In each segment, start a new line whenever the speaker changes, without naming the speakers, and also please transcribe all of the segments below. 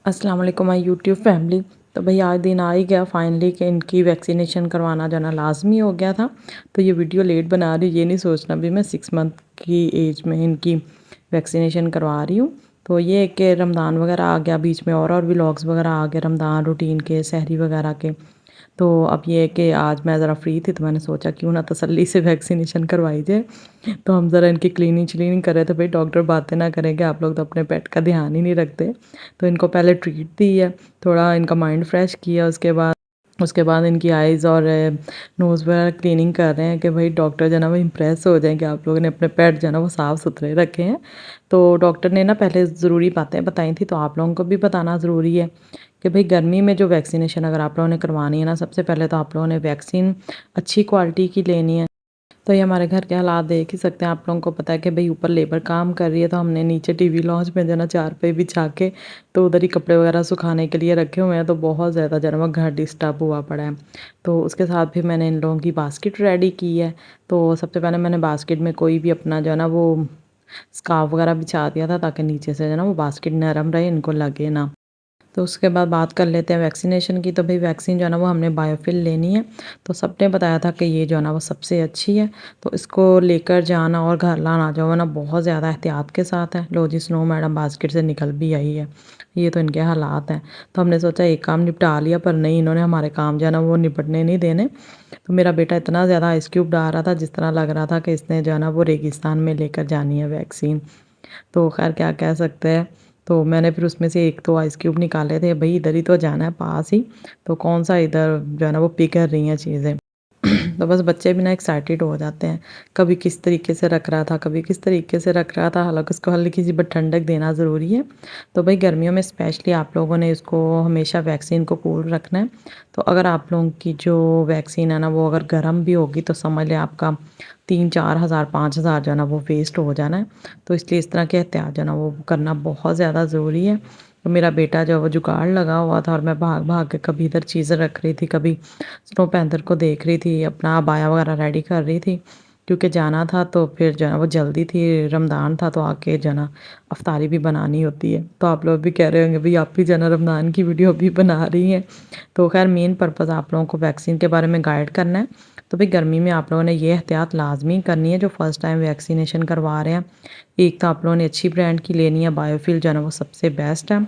अस्सलाम वालेकुम my YouTube family. तो भाई आज दिन आ ही गया फाइनली कि इनकी वैक्सीनेशन करवाना जो है ना लाजमी हो गया था। तो ये वीडियो लेट बना रही हूँ, ये नहीं सोचना भी मैं 6 मंथ की एज में इनकी वैक्सीनेशन करवा रही हूँ। तो ये है कि रमज़ान वगैरह आ गया बीच में, और व्लॉग्स वगैरह आ गए रमज़ान रूटीन के, सहरी वगैरह के। तो अब ये है कि आज मैं ज़रा फ्री थी तो मैंने सोचा क्यों ना तसल्ली से वैक्सीनेशन करवाई जाए। तो हम ज़रा इनकी क्लीनिंग कर रहे थे। भाई डॉक्टर बातें ना करेंगे, आप लोग तो अपने पेट का ध्यान ही नहीं रखते। तो इनको पहले ट्रीट दी है, थोड़ा इनका माइंड फ्रेश किया, उसके बाद इनकी आइज़ और नोज़ वगैरह क्लीनिंग कर रहे हैं कि भाई डॉक्टर जो है ना वो इम्प्रेस हो जाएँ कि आप लोगों ने अपने पेट जो है ना वो साफ़ सुथरे रखे हैं। तो डॉक्टर ने ना पहले ज़रूरी बातें बताई थी, तो आप लोगों को भी बताना ज़रूरी है कि भाई गर्मी में जो वैक्सीनेशन अगर आप लोगों ने करवानी है ना, सबसे पहले तो आप लोगों ने वैक्सीन अच्छी क्वालिटी की लेनी है। तो ये हमारे घर के हालात देख ही सकते हैं, आप लोगों को पता है कि भाई ऊपर लेबर काम कर रही है, तो हमने नीचे टीवी लॉन्च में जो है ना चारपाई बिछा के तो उधर ही कपड़े वगैरह सुखाने के लिए रखे हुए हैं। तो बहुत ज़्यादा जो है ना वो घर डिस्टर्ब हुआ पड़ा है। तो उसके साथ भी मैंने इन लोगों की बास्केट रेडी की है। तो सबसे पहले मैंने बास्केट में कोई भी अपना जो है ना वो स्कार्फ वगैरह बिछा दिया था, ताकि नीचे से जो है ना वो बास्केट नरम रहे, इनको लगे ना। तो उसके बाद बात कर लेते हैं वैक्सीनेशन की। तो भाई वैक्सीन जो है ना वो हमने बायोफिल लेनी है। तो सबने बताया था कि ये जो है ना वो सबसे अच्छी है। तो इसको लेकर जाना और घर लाना जो है ना बहुत ज़्यादा एहतियात के साथ है। लो जी, स्नो मैडम बास्केट से निकल भी आई है। ये तो इनके हालात हैं। तो हमने सोचा एक काम निपटा लिया, पर नहीं, इन्होंने हमारे काम जो है ना वो निपटने नहीं देने। तो मेरा बेटा इतना ज़्यादा आइस क्यूब डाल रहा था, जिस तरह लग रहा था कि इसने जो है ना वो रेगिस्तान में लेकर जानी है वैक्सीन। तो खैर क्या कह सकते हैं। तो मैंने फिर उसमें से एक तो आइस क्यूब निकाले थे, भई इधर ही तो जाना है पास ही, तो कौन सा इधर जो है ना वो पिघल रही हैं चीज़ें। तो बस बच्चे भी ना एक्साइटेड हो जाते हैं, कभी किस तरीके से रख रहा था, कभी किस तरीके से रख रहा था। हालांकि उसको हल्की सी बट ठंडक देना ज़रूरी है। तो भाई गर्मियों में स्पेशली आप लोगों ने इसको हमेशा वैक्सीन को कूल रखना है। तो अगर आप लोगों की जो वैक्सीन है ना वो अगर गर्म भी होगी, तो समझ लें आपका 3-4 हज़ार 5 हज़ार जो है ना वो वेस्ट हो जाना है। तो इसलिए इस तरह के एहतियात जो है ना वो करना बहुत ज़्यादा ज़रूरी है। तो मेरा बेटा जो है वो जुगाड़ लगा हुआ था, और मैं भाग भाग के कभी इधर चीज़ें रख रही थी, कभी स्नो पैंथर को देख रही थी, अपना अबाया वगैरह रेडी कर रही थी, क्योंकि जाना था। तो फिर जो है ना वो जल्दी थी, रमज़ान था, तो आके जो है ना अफ्तारी भी बनानी होती है। तो आप लोग भी कह रहे होंगे भाई आप भी जो है ना रमज़ान की वीडियो भी बना रही हैं। तो खैर मेन पर्पज़ आप लोगों को वैक्सीन के बारे में गाइड करना है। तो भाई गर्मी में आप लोगों ने ये एहतियात लाजमी करनी है जो फर्स्ट टाइम वैक्सीनेशन करवा रहे हैं। एक तो आप लोगों ने अच्छी ब्रांड की लेनी है, बायोफिल जो है ना वो सबसे बेस्ट है।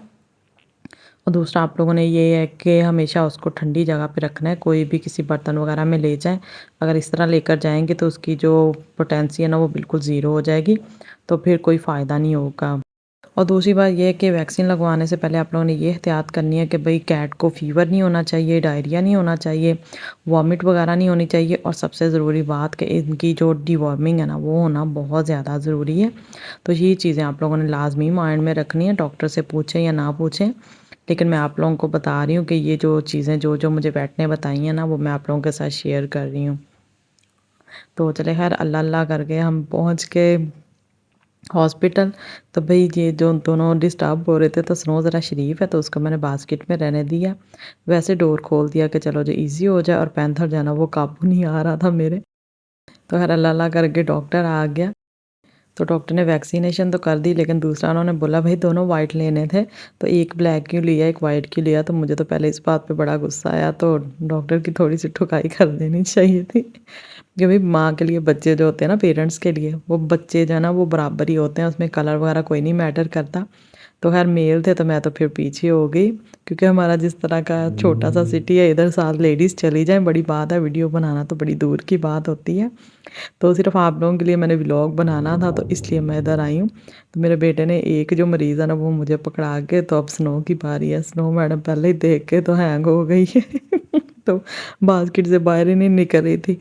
और दूसरा आप लोगों ने ये है कि हमेशा उसको ठंडी जगह पे रखना है, कोई भी किसी बर्तन वगैरह में ले जाएं। अगर इस तरह लेकर जाएंगे तो उसकी जो पोटेंसी है ना वो बिल्कुल ज़ीरो हो जाएगी, तो फिर कोई फ़ायदा नहीं होगा। और दूसरी बात ये है कि वैक्सीन लगवाने से पहले आप लोगों ने ये एहतियात करनी है कि भाई कैट को फ़ीवर नहीं होना चाहिए, डायरिया नहीं होना चाहिए, वॉमिट वगैरह नहीं होनी चाहिए, और सबसे ज़रूरी बात कि इनकी जो डिवॉर्मिंग है ना वो होना बहुत ज़्यादा ज़रूरी है। तो ये चीज़ें आप लोगों ने लाजमी माइंड में रखनी है, डॉक्टर से पूछें या ना पूछें। लेकिन मैं आप लोगों को बता रही हूँ कि ये जो चीज़ें जो जो मुझे वेट ने बताई हैं ना वो मैं आप लोगों के साथ शेयर कर रही हूँ। तो चले खैर अल्लाह अल्लाह करके हम पहुँच के हॉस्पिटल। तो भई ये जो दोनों डिस्टर्ब हो रहे थे, तो स्नो ज़रा शरीफ है तो उसको मैंने बास्केट में रहने दिया। वैसे डोर खोल दिया कि चलो जो ईज़ी हो जाए, और पैंथर जो है ना वो काबू नहीं आ रहा था मेरे। तो खैर अल्लाह अल्लाह करके डॉक्टर आ गया। तो डॉक्टर ने वैक्सीनेशन तो कर दी, लेकिन दूसरा उन्होंने बोला भाई दोनों वाइट लेने थे, तो एक ब्लैक क्यों लिया, एक वाइट क्यों लिया। तो मुझे तो पहले इस बात पे बड़ा गुस्सा आया, तो डॉक्टर की थोड़ी सी ठुकाई कर देनी चाहिए थी। कि भाई माँ के लिए बच्चे जो होते हैं ना, पेरेंट्स के लिए वो बच्चे जो है ना वो बराबर ही होते हैं, उसमें कलर वगैरह कोई नहीं मैटर करता। तो खैर मेल थे तो मैं तो फिर पीछे हो गई, क्योंकि हमारा जिस तरह का छोटा सा सिटी है, इधर साथ लेडीज़ चली जाएं बड़ी बात है, वीडियो बनाना तो बड़ी दूर की बात होती है। तो सिर्फ आप लोगों के लिए मैंने व्लॉग बनाना था, तो इसलिए मैं इधर आई हूँ। तो मेरे बेटे ने एक जो मरीज़ है ना वो मुझे पकड़ा के, तो अब स्नो की बारी है। स्नो मैडम पहले ही देख के तो हैंग हो गई है। तो बास्केट से बाहर ही नहीं निकल रही थी,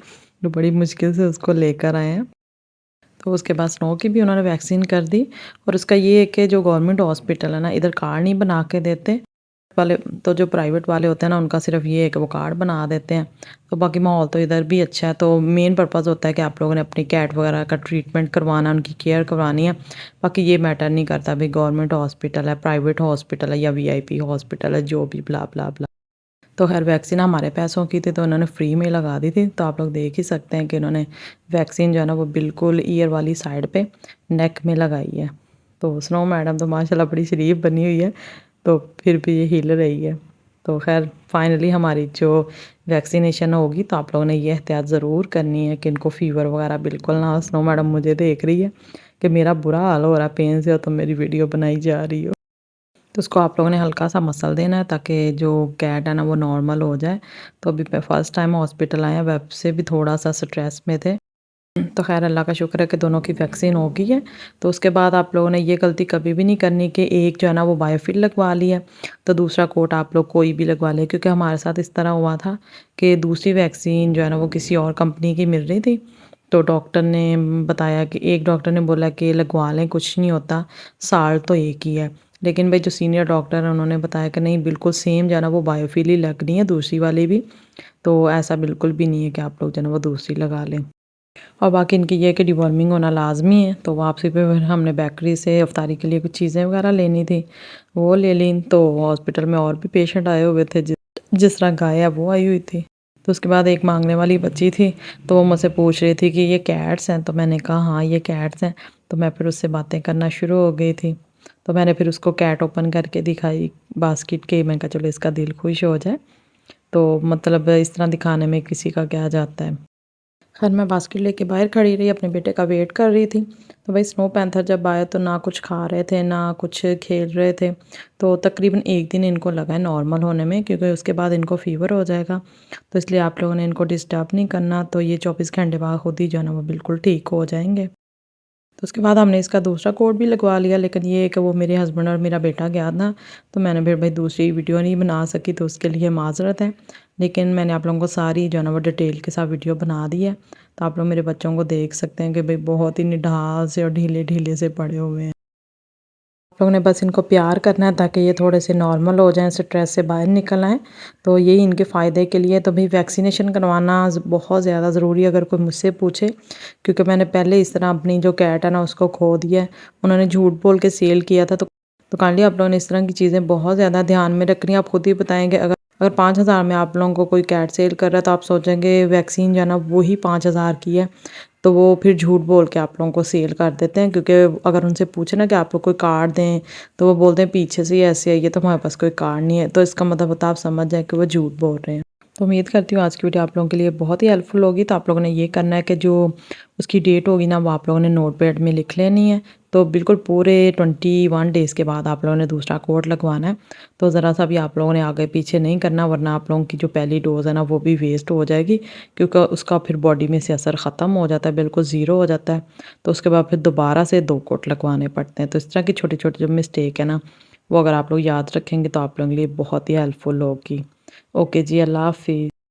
तो बड़ी मुश्किल से उसको लेकर आए हैं। तो उसके बाद स्नो की भी उन्होंने वैक्सीन कर दी। और उसका ये है कि जो गवर्नमेंट हॉस्पिटल है ना, इधर कार्ड नहीं बना के देते वाले। तो जो प्राइवेट वाले होते हैं ना, उनका सिर्फ ये है कि वो कार्ड बना देते हैं। तो बाकी माहौल तो इधर भी अच्छा है। तो मेन पर्पज़ होता है कि आप लोगों ने अपनी कैट वगैरह का ट्रीटमेंट करवाना, उनकी केयर करवानी है। बाकी ये मैटर नहीं करता भाई गवर्नमेंट हॉस्पिटल है, प्राइवेट हॉस्पिटल है, या वीआईपी हॉस्पिटल है, जो भी ब्ला ब्ला ब्ला। तो खैर वैक्सीन हमारे पैसों की थी, तो उन्होंने फ्री में लगा दी थी। तो आप लोग देख ही सकते हैं कि उन्होंने वैक्सीन जो है ना वो बिल्कुल ईयर वाली साइड पे नेक में लगाई है। तो स्नो मैडम तो माशाल्लाह बड़ी शरीफ बनी हुई है। तो फिर भी ये हिल रही है। तो खैर फाइनली हमारी जो वैक्सीनेशन होगी तो आप लोगों ने ये एहतियात ज़रूर करनी है कि इनको फ़ीवर वगैरह बिल्कुल ना हो। स्नो मैडम मुझे देख रही है कि मेरा बुरा हाल हो रहा है पेन से और तुम मेरी वीडियो बनाई जा रही हो। तो उसको आप लोगों ने हल्का सा मसल देना है ताकि जो कैट है ना वो नॉर्मल हो जाए। तो अभी मैं फ़र्स्ट टाइम हॉस्पिटल आए हैं, वेब से भी थोड़ा सा स्ट्रेस में थे। तो खैर अल्लाह का शुक्र है कि दोनों की वैक्सीन हो गई है। तो उसके बाद आप लोगों ने ये गलती कभी भी नहीं करनी कि एक जो है ना वो बायोफिल लगवा ली है, तो दूसरा कोट आप लोग कोई भी लगवा लें, क्योंकि हमारे साथ इस तरह हुआ था कि दूसरी वैक्सीन जो है ना वो किसी और कंपनी की मिल रही थी। तो डॉक्टर ने बताया कि एक डॉक्टर ने बोला कि लगवा लें कुछ नहीं होता, साल तो एक ही है। लेकिन भाई जो सीनियर डॉक्टर हैं उन्होंने बताया कि नहीं बिल्कुल सेम जो है ना वो बायोफिल ही लगनी है दूसरी वाली भी। तो ऐसा बिल्कुल भी नहीं है कि आप लोग जो है ना वो दूसरी लगा लें। और बाकी इनकी ये है कि डिवॉर्मिंग होना लाज़मी है। तो वापसी पे फिर हमने बेकरी से इफ्तारी के लिए कुछ चीज़ें वगैरह लेनी थी, वो ले लीं। तो हॉस्पिटल में और भी पेशेंट आए हुए थे, जिस तरह गाय है वो आई हुई थी। तो उसके बाद एक मांगने वाली बच्ची थी, तो वो मुझसे पूछ रही थी कि ये कैट्स हैं? तो मैंने कहा हाँ ये कैट्स हैं। तो मैं फिर उससे बातें करना शुरू हो गई थी। तो मैंने फिर उसको कैट ओपन करके दिखाई बास्केट के। मैं कहा चलो इसका दिल खुश हो जाए। तो मतलब इस तरह दिखाने में किसी का क्या जाता है। खैर मैं बास्केट लेके बाहर खड़ी रही, अपने बेटे का वेट कर रही थी। तो भाई स्नो पैंथर जब आए तो ना कुछ खा रहे थे ना कुछ खेल रहे थे। तो तकरीबन एक दिन इनको लगा है नॉर्मल होने में, क्योंकि उसके बाद इनको फ़ीवर हो जाएगा। तो इसलिए आप लोगों ने इनको डिस्टर्ब नहीं करना। तो ये 24 घंटे बाद खुद ही जो है ना वो बिल्कुल ठीक हो जाएंगे। तो उसके बाद हमने इसका दूसरा कोट भी लगवा लिया, लेकिन ये है कि वो मेरे हस्बैंड और मेरा बेटा गया था, तो मैंने फिर भाई दूसरी वीडियो नहीं बना सकी, तो उसके लिए माज़रत है। लेकिन मैंने आप लोगों को सारी जो है ना वो डिटेल के साथ वीडियो बना दी है। तो आप लोग मेरे बच्चों को देख सकते हैं कि भाई बहुत ही निढाल से और ढीले ढीले से पड़े हुए हैं। आप लोगों ने बस इनको प्यार करना है ताकि ये थोड़े से नॉर्मल हो जाएं, स्ट्रेस से बाहर निकल आएँ। तो यही इनके फ़ायदे के लिए तो भाई वैक्सीनेशन करवाना बहुत ज़्यादा ज़रूरी है, अगर कोई मुझसे पूछे। क्योंकि मैंने पहले इस तरह अपनी जो कैट है ना उसको खो दिया है। उन्होंने झूठ बोल के सेल किया था। तो काइंडली आप लोगों ने इस तरह की चीज़ें बहुत ज़्यादा ध्यान में रखनी है। आप खुद ही बताएंगे, अगर 5,000 में आप लोगों को कोई कैट सेल कर रहा है तो आप सोचेंगे वैक्सीन जो है ना वही 5,000 की है। तो वो फिर झूठ बोल के आप लोगों को सेल कर देते हैं, क्योंकि अगर उनसे पूछे ना कि आप लोग कोई कार्ड दें तो वो बोलते हैं पीछे से ही ऐसे आई है तो हमारे पास कोई कार्ड नहीं है। तो इसका मतलब होता है आप समझ जाए कि वो झूठ बोल रहे हैं। तो उम्मीद करती हूँ आज की वीडियो आप लोगों के लिए बहुत ही हेल्पफुल होगी। तो आप लोगों ने ये करना है कि जो उसकी डेट होगी ना वो आप लोगों ने नोटपैड में लिख लेनी है। तो बिल्कुल पूरे 21 डेज़ के बाद आप लोगों ने दूसरा कोट लगवाना है। तो ज़रा सा भी आप लोगों ने आगे पीछे नहीं करना, वरना आप लोगों की जो पहली डोज़ है ना वो भी वेस्ट हो जाएगी, क्योंकि उसका फिर बॉडी में से असर ख़त्म हो जाता है, बिल्कुल ज़ीरो हो जाता है। तो उसके बाद फिर दोबारा से 2 कोट लगवाने पड़ते हैं। तो इस तरह की छोटी-छोटी जो मिस्टेक है ना वो अगर आप लोग याद रखेंगे तो आप लोगों के लिए बहुत ही हेल्पफुल होगी। ओके जी, अल्लाह हाफ़िज़।